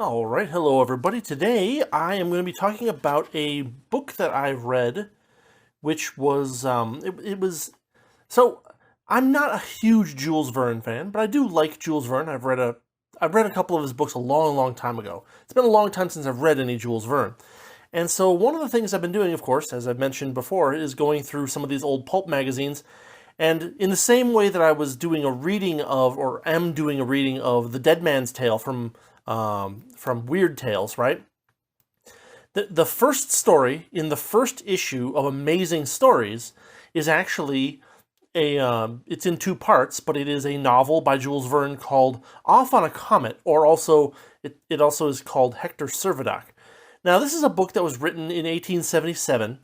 All right, hello everybody. Today I am going to be talking about a book that I've read, which was so I'm not a huge Jules Verne fan, but I do like Jules Verne. I've read a couple of his books a long, long time ago. It's been a long time since I've read any Jules Verne. And so one of the things I've been doing, of course, as I've mentioned before, is going through some of these old pulp magazines. And in the same way that I was doing a reading of, or am doing a reading of, The Dead Man's Tale from Weird Tales, right? The first story in the first issue of Amazing Stories is actually it's in two parts, but it is a novel by Jules Verne called Off on a Comet, or also it also is called Hector Servadak. Now, this is a book that was written in 1877.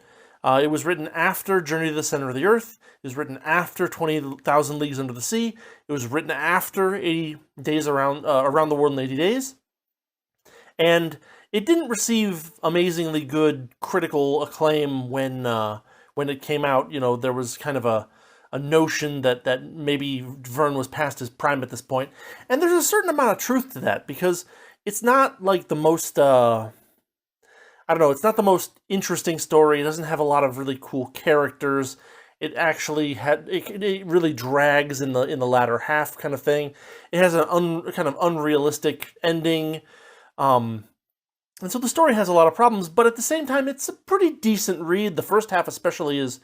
It was written after Journey to the Center of the Earth. It was written after 20,000 Leagues Under the Sea. It was written after 80 days around the world in 80 days. And it didn't receive amazingly good critical acclaim when it came out. You know, there was kind of a notion that maybe Verne was past his prime at this point. And there's a certain amount of truth to that, because it's not like the most I don't know, it's not the most interesting story. It doesn't have a lot of really cool characters. It actually it really drags in the latter half, kind of thing. It has an kind of unrealistic ending. And so the story has a lot of problems, but at the same time, it's a pretty decent read. The first half especially is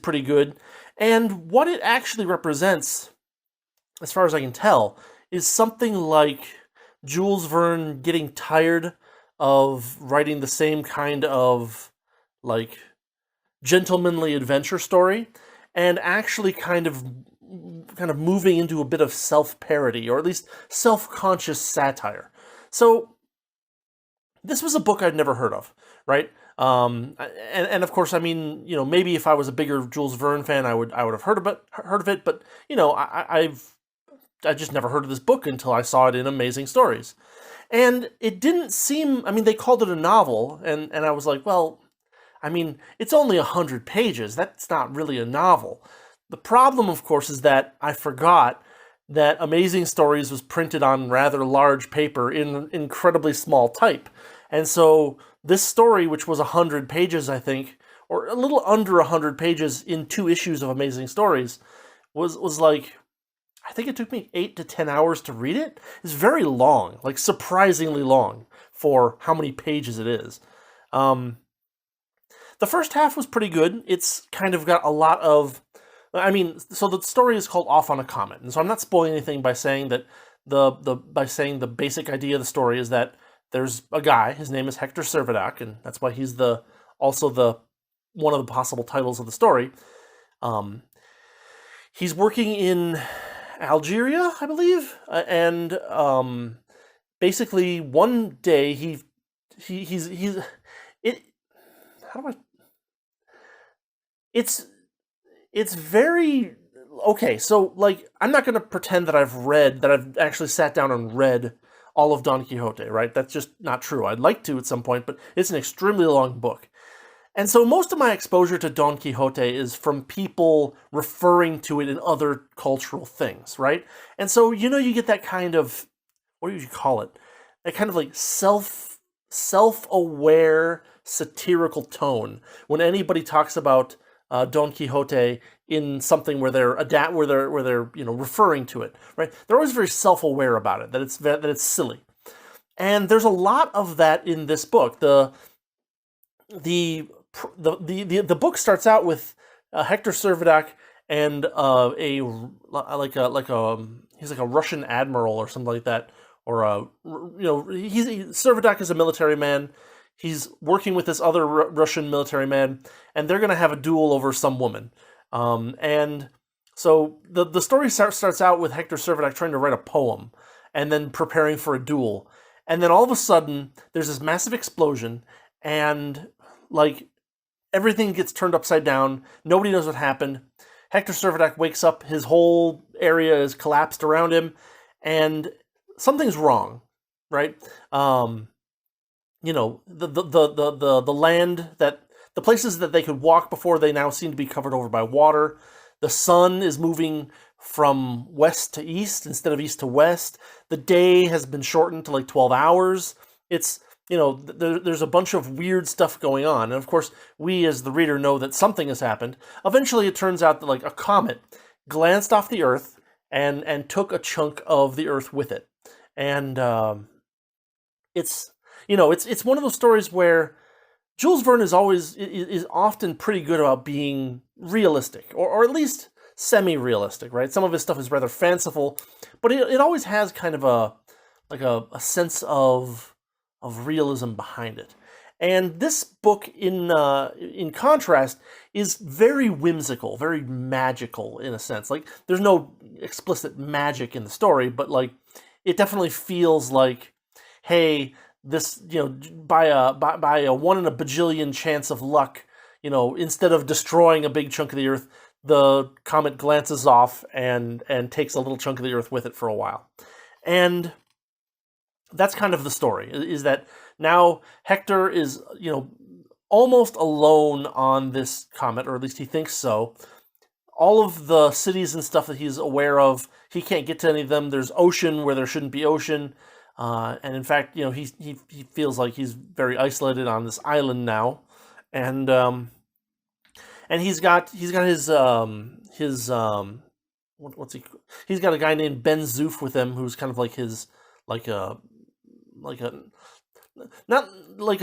pretty good. And what it actually represents, as far as I can tell, is something like Jules Verne getting tired of writing the same kind of, like, gentlemanly adventure story, and actually kind of moving into a bit of self-parody, or at least self-conscious satire. So this was a book I'd never heard of, right? And of course, I mean, you know, maybe if I was a bigger Jules Verne fan, I would have heard of it. But you know, I just never heard of this book until I saw it in Amazing Stories. And it didn't seem, I mean, they called it a novel, and I was like, well, I mean, it's only 100 pages. That's not really a novel. The problem, of course, is that I forgot that Amazing Stories was printed on rather large paper in incredibly small type. And so this story, which was 100 pages, I think, or a little under 100 pages in two issues of Amazing Stories, was like, I think it took me 8 to 10 hours to read it. It's very long, like surprisingly long for how many pages it is. The first half was pretty good. It's kind of got a lot of, I mean, so the story is called Off on a Comet, and so I'm not spoiling anything by saying that the basic idea of the story is that there's a guy. His name is Hector Servadak, and that's why he's also the one of the possible titles of the story. He's working in Algeria, I believe, and basically one day he's it. How do I? It's very okay. So, like, I'm not going to pretend that I've actually sat down and read all of Don Quixote, right? That's just not true. I'd like to at some point, but it's an extremely long book. And so most of my exposure to Don Quixote is from people referring to it in other cultural things, right? And so, you know, you get that kind of, what do you call it? That kind of like self-aware satirical tone when anybody talks about Don Quixote in something where they're you know, referring to it, right? They're always very self-aware about it, that it's silly. And there's a lot of that in this book. The book starts out with Hector Servadak and he's like a Russian admiral or something like that, or Servadak is a military man. He's working with this other Russian military man, and they're going to have a duel over some woman. And so the story starts out with Hector Servadak trying to write a poem, and then preparing for a duel, and then all of a sudden there's this massive explosion, and like, everything gets turned upside down. Nobody knows what happened. Hector Servadak wakes up. His whole area is collapsed around him, and something's wrong, right? You know, the land the places that they could walk before, they now seem to be covered over by water. The sun is moving from west to east instead of east to west. The day has been shortened to like 12 hours. it's, there's a bunch of weird stuff going on. And of course, we as the reader know that something has happened. Eventually, it turns out that like a comet glanced off the Earth and took a chunk of the Earth with it. And it's, it's one of those stories where Jules Verne is often pretty good about being realistic, or at least semi-realistic, right? Some of his stuff is rather fanciful, but it always has kind of a sense of realism behind it. And this book, in contrast, is very whimsical, very magical in a sense. Like there's no explicit magic in the story, but like it definitely feels like, hey, this, by a one in a bajillion chance of luck, instead of destroying a big chunk of the Earth, the comet glances off and takes a little chunk of the Earth with it for a while. And that's kind of the story, is that now Hector is, almost alone on this comet, or at least he thinks so. All of the cities and stuff that he's aware of, he can't get to any of them. There's ocean where there shouldn't be ocean. And in fact, he feels like he's very isolated on this island now. And he's got his what's he? He's got a guy named Ben Zoof with him, who's kind of like his not like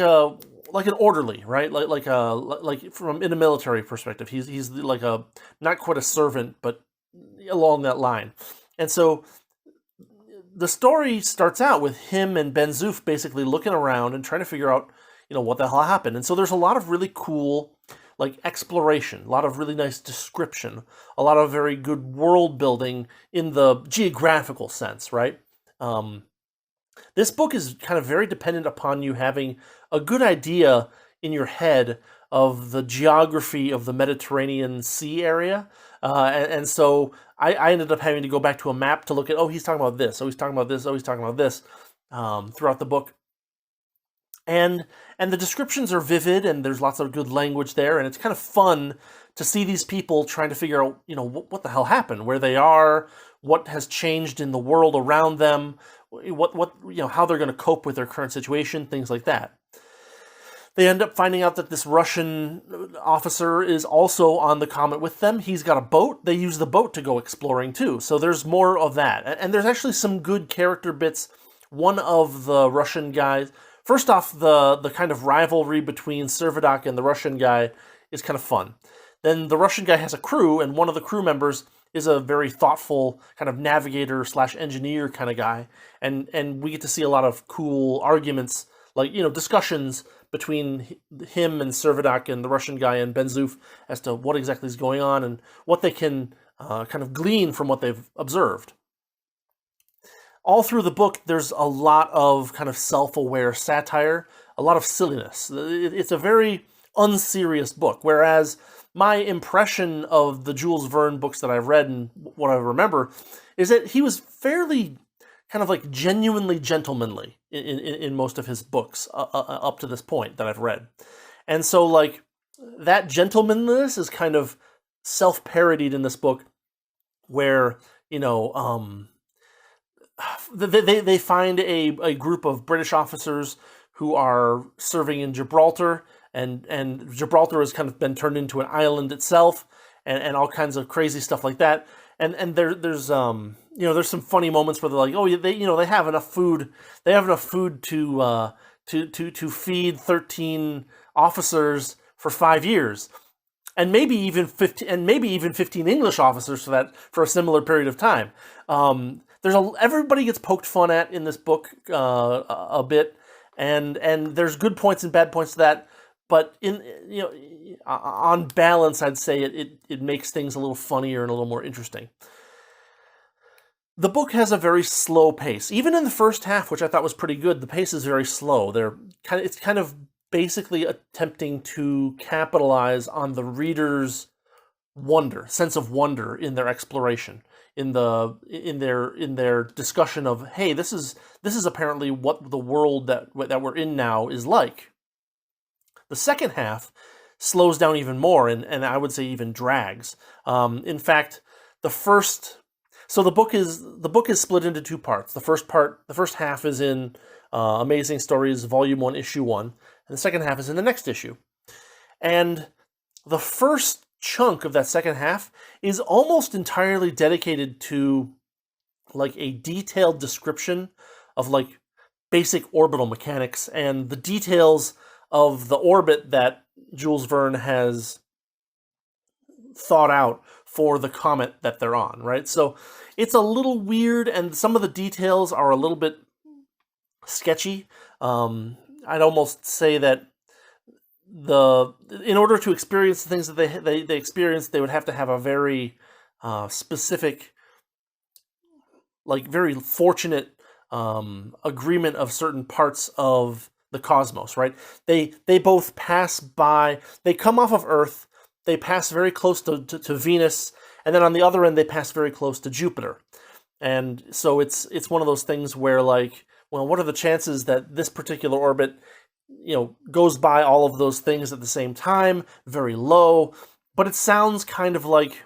an orderly, right? Like from in a military perspective, he's like a not quite a servant, but along that line. And so the story starts out with him and Ben Zoof basically looking around and trying to figure out, what the hell happened. And so there's a lot of really cool like exploration, a lot of really nice description, a lot of very good world building in the geographical sense, right? This book is kind of very dependent upon you having a good idea in your head of the geography of the Mediterranean Sea area. And so I ended up having to go back to a map to look at, he's talking about this, he's talking about this, he's talking about this, throughout the book. And the descriptions are vivid, and there's lots of good language there, and it's kind of fun to see these people trying to figure out, what the hell happened, where they are, what has changed in the world around them, what how they're going to cope with their current situation, things like that. They end up finding out that this Russian officer is also on the comet with them. He's got a boat. They use the boat to go exploring too. So there's more of that. And there's actually some good character bits. One of the Russian guys, first off, the kind of rivalry between Servadak and the Russian guy is kind of fun. Then the Russian guy has a crew, and one of the crew members is a very thoughtful kind of navigator / engineer kind of guy. And we get to see a lot of cool arguments, like, discussions between him and Servadak and the Russian guy and Ben Zoof as to what exactly is going on and what they can kind of glean from what they've observed. All through the book, there's a lot of kind of self-aware satire, a lot of silliness. It's a very unserious book, whereas my impression of the Jules Verne books that I've read and what I remember is that he was fairly kind of like genuinely gentlemanly in most of his books up to this point that I've read. And so like that gentlemanliness is kind of self-parodied in this book where, they find a group of British officers who are serving in Gibraltar, and Gibraltar has kind of been turned into an island itself, and all kinds of crazy stuff like that. And there's some funny moments where they're like, they have enough food. They have enough food to feed 13 officers for 5 years, and maybe even 15 English officers for a similar period of time. Everybody gets poked fun at in this book a bit, and there's good points and bad points to that. But on balance, I'd say it makes things a little funnier and a little more interesting. The book has a very slow pace. Even in the first half, which I thought was pretty good, the pace is very slow. It's kind of basically attempting to capitalize on the reader's sense of wonder in their exploration, in their discussion of, hey, this is apparently what the world that we're in now is like. The second half slows down even more, and I would say even drags. In fact, the book is split into two parts. The first half is in Amazing Stories, Volume 1, Issue 1. And the second half is in the next issue. And the first chunk of that second half is almost entirely dedicated to like a detailed description of like basic orbital mechanics and the details of the orbit that Jules Verne has thought out for the comet that they're on, right? So it's a little weird, and some of the details are a little bit sketchy. I'd almost say that in order to experience the things that they experienced, they would have to have a very specific, like very fortunate agreement of certain parts of the cosmos, right? They both pass by. They come off of Earth. They pass very close to Venus, and then on the other end they pass very close to Jupiter. And so it's one of those things where, like, well, what are the chances that this particular orbit, goes by all of those things at the same time? Very low. But it sounds kind of like,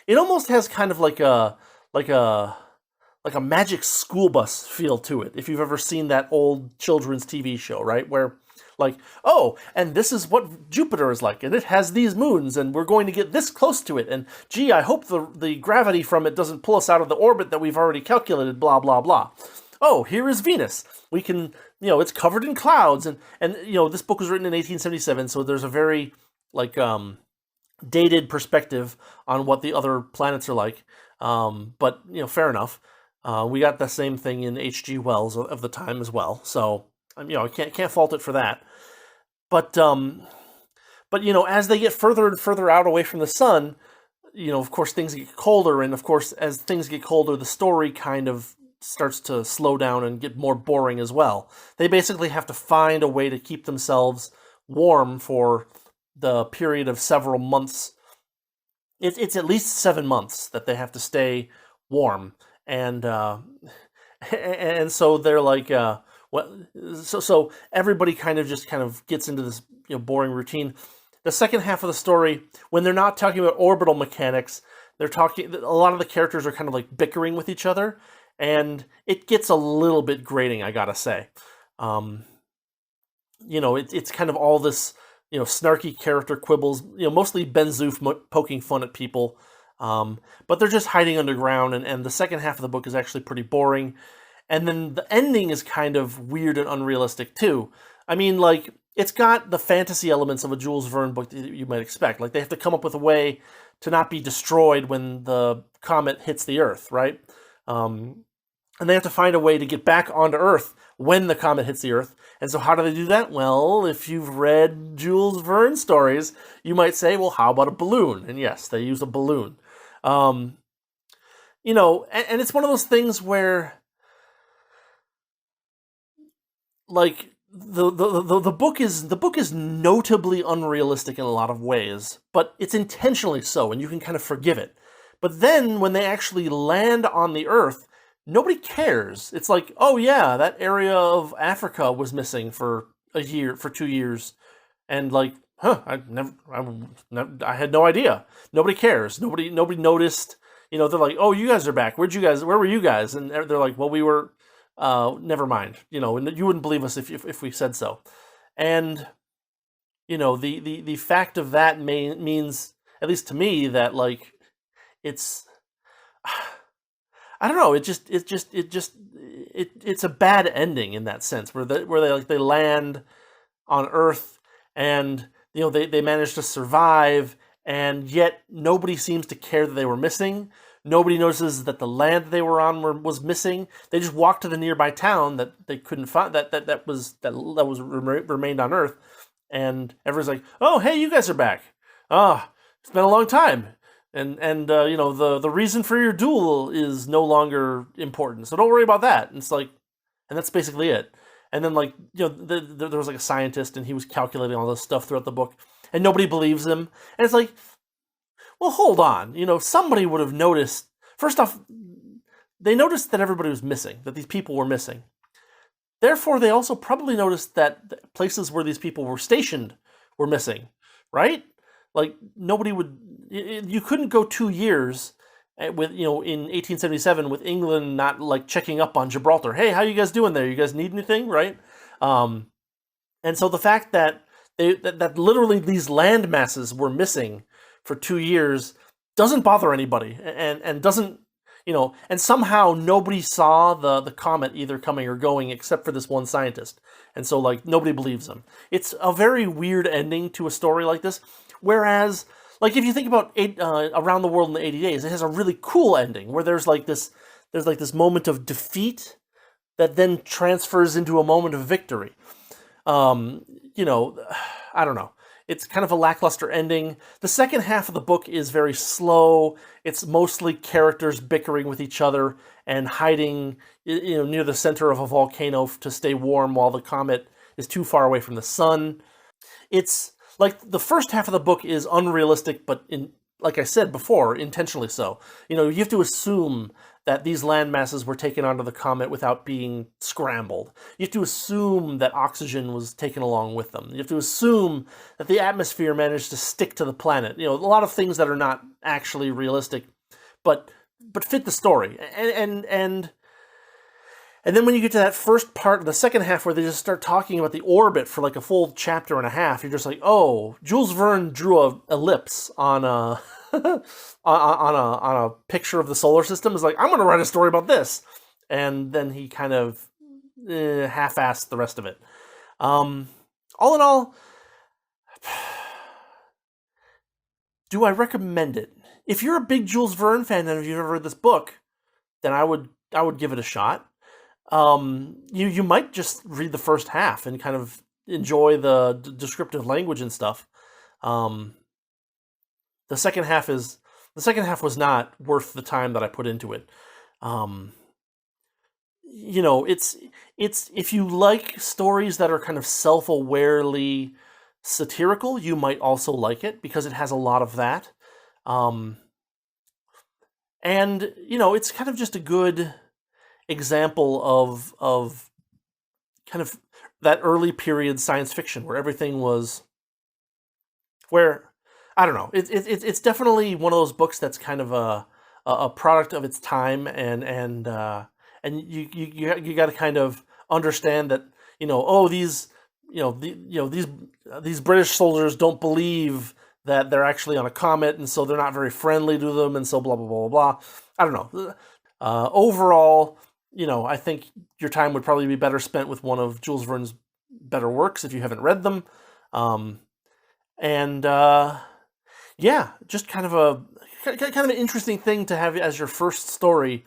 it almost has kind of like a magic school bus feel to it. If you've ever seen that old children's TV show, right? Where, like, oh, and this is what Jupiter is like, and it has these moons, and we're going to get this close to it, and gee, I hope the gravity from it doesn't pull us out of the orbit that we've already calculated, blah, blah, blah. Oh, here is Venus. We can, it's covered in clouds, and this book was written in 1877, so there's a very, like, dated perspective on what the other planets are like, but, fair enough. We got the same thing in H.G. Wells of the time as well, so I can't fault it for that. But as they get further and further out away from the sun, of course things get colder, and of course as things get colder, the story kind of starts to slow down and get more boring as well. They basically have to find a way to keep themselves warm for the period of several months. It's at least 7 months that they have to stay warm, and so they're like, so everybody kind of gets into this boring routine. The second half of the story, when they're not talking about orbital mechanics, a lot of the characters are kind of like bickering with each other, and it gets a little bit grating, I gotta say. It's kind of all this, snarky character quibbles, mostly Ben Zoof poking fun at people, but they're just hiding underground, and the second half of the book is actually pretty boring. And then the ending is kind of weird and unrealistic too. I mean, like, it's got the fantasy elements of a Jules Verne book that you might expect. Like, they have to come up with a way to not be destroyed when the comet hits the Earth, right? And they have to find a way to get back onto Earth when the comet hits the Earth. And so how do they do that? Well, if you've read Jules Verne stories, you might say, well, how about a balloon? And yes, they use a balloon. And it's one of those things where, like, the book is notably unrealistic in a lot of ways, but it's intentionally so, and you can kind of forgive it. But then when they actually land on the Earth, nobody cares. It's like, oh yeah, that area of Africa was missing for 2 years, and like, I had no idea. Nobody cares. Nobody noticed. They're like, oh, you guys are back. Where were you guys? And they're like, well, we were. Never mind. And you wouldn't believe us if we said so. And the fact of that means, at least to me, that, like, it's, I don't know. It's a bad ending in that sense, where they land on Earth, and they manage to survive, and yet nobody seems to care that they were missing. Nobody notices that the land they were on was missing. They just walked to the nearby town that they couldn't find, that remained on Earth, and everyone's like, "Oh, hey, you guys are back. It's been a long time, and the reason for your duel is no longer important, so don't worry about that." And it's like, and that's basically it. And then, like, there was like a scientist, and he was calculating all this stuff throughout the book, and nobody believes him. And it's like, well, hold on. Somebody would have noticed. First off, they noticed that everybody was missing, that these people were missing. Therefore, they also probably noticed that the places where these people were stationed were missing, right? Like, nobody would. You couldn't go 2 years with in 1877 with England not like checking up on Gibraltar. Hey, how you guys doing there? You guys need anything, right? Um, and so the fact that that literally these land masses were missing for 2 years doesn't bother anybody, and doesn't and somehow nobody saw the comet either coming or going except for this one scientist, and so like nobody believes him. It's a very weird ending to a story like this. Whereas, like if you think about Around the World in 80 Days, it has a really cool ending where there's like this moment of defeat that then transfers into a moment of victory. I don't know. It's kind of a lackluster ending. The second half of the book is very slow. It's mostly characters bickering with each other and hiding, near the center of a volcano to stay warm while the comet is too far away from the sun. It's like the first half of the book is unrealistic, but like I said before, intentionally so. You have to assume that these land masses were taken onto the comet without being scrambled. You have to assume that oxygen was taken along with them. You have to assume that the atmosphere managed to stick to the planet. A lot of things that are not actually realistic, but fit the story. And then when you get to that first part, the second half, where they just start talking about the orbit for like a full chapter and a half, you're just like, oh, Jules Verne drew a ellipse on a on a picture of the solar system. Is like, I'm going to write a story about this, and then he kind of half-assed the rest of it. All in all, do I recommend it? If you're a big Jules Verne fan and if you've ever read this book, then I would give it a shot. You might just read the first half and kind of enjoy the descriptive language and stuff. The second half was not worth the time that I put into it. It's if you like stories that are kind of self-awarely satirical, you might also like it because it has a lot of that. And it's kind of just a good example of kind of that early period science fiction where everything was I don't know. It's definitely one of those books that's kind of a product of its time, and you got to kind of understand that these British soldiers don't believe that they're actually on a comet, and so they're not very friendly to them, and so blah blah blah blah blah. I don't know. Overall, I think your time would probably be better spent with one of Jules Verne's better works if you haven't read them. Yeah, just kind of an interesting thing to have as your first story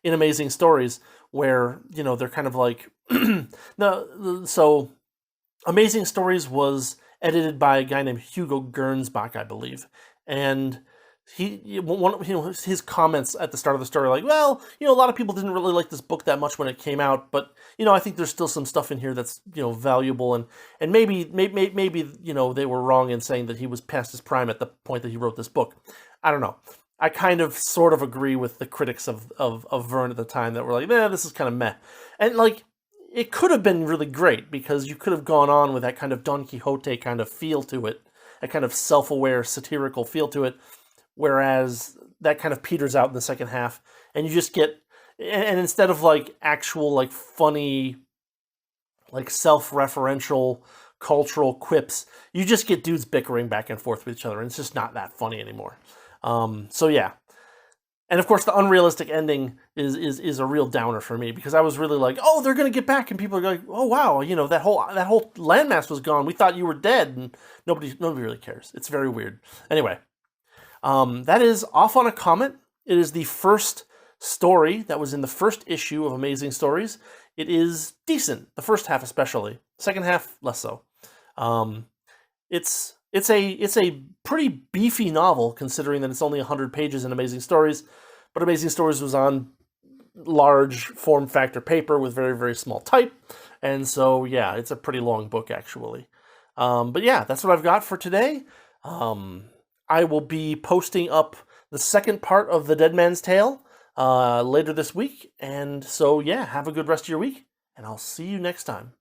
in Amazing Stories, where they're kind of like so Amazing Stories was edited by a guy named Hugo Gernsback, I believe, and his comments at the start of the story, like, well, a lot of people didn't really like this book that much when it came out, but I think there's still some stuff in here that's valuable, and maybe they were wrong in saying that he was past his prime at the point that he wrote this book. I don't know. I kind of sort of agree with the critics of Verne at the time that were like, this is kind of meh, and like it could have been really great because you could have gone on with that kind of Don Quixote kind of feel to it, that kind of self-aware satirical feel to it. Whereas that kind of peters out in the second half, and you just get, and instead of like actual like funny, like self-referential cultural quips, you just get dudes bickering back and forth with each other, and it's just not that funny anymore. So yeah, and of course the unrealistic ending is a real downer for me because I was really like, oh, they're gonna get back, and people are like, oh wow, that whole landmass was gone. We thought you were dead, and nobody really cares. It's very weird. Anyway. That is Off on a Comet. It is the first story that was in the first issue of Amazing Stories. It is decent, the first half especially. Second half, less so. It's a pretty beefy novel considering that it's only 100 pages in Amazing Stories, but Amazing Stories was on large form factor paper with very, very small type, and so yeah, it's a pretty long book actually. But yeah, that's what I've got for today. I will be posting up the second part of The Dead Man's Tale later this week. And so, yeah, have a good rest of your week, and I'll see you next time.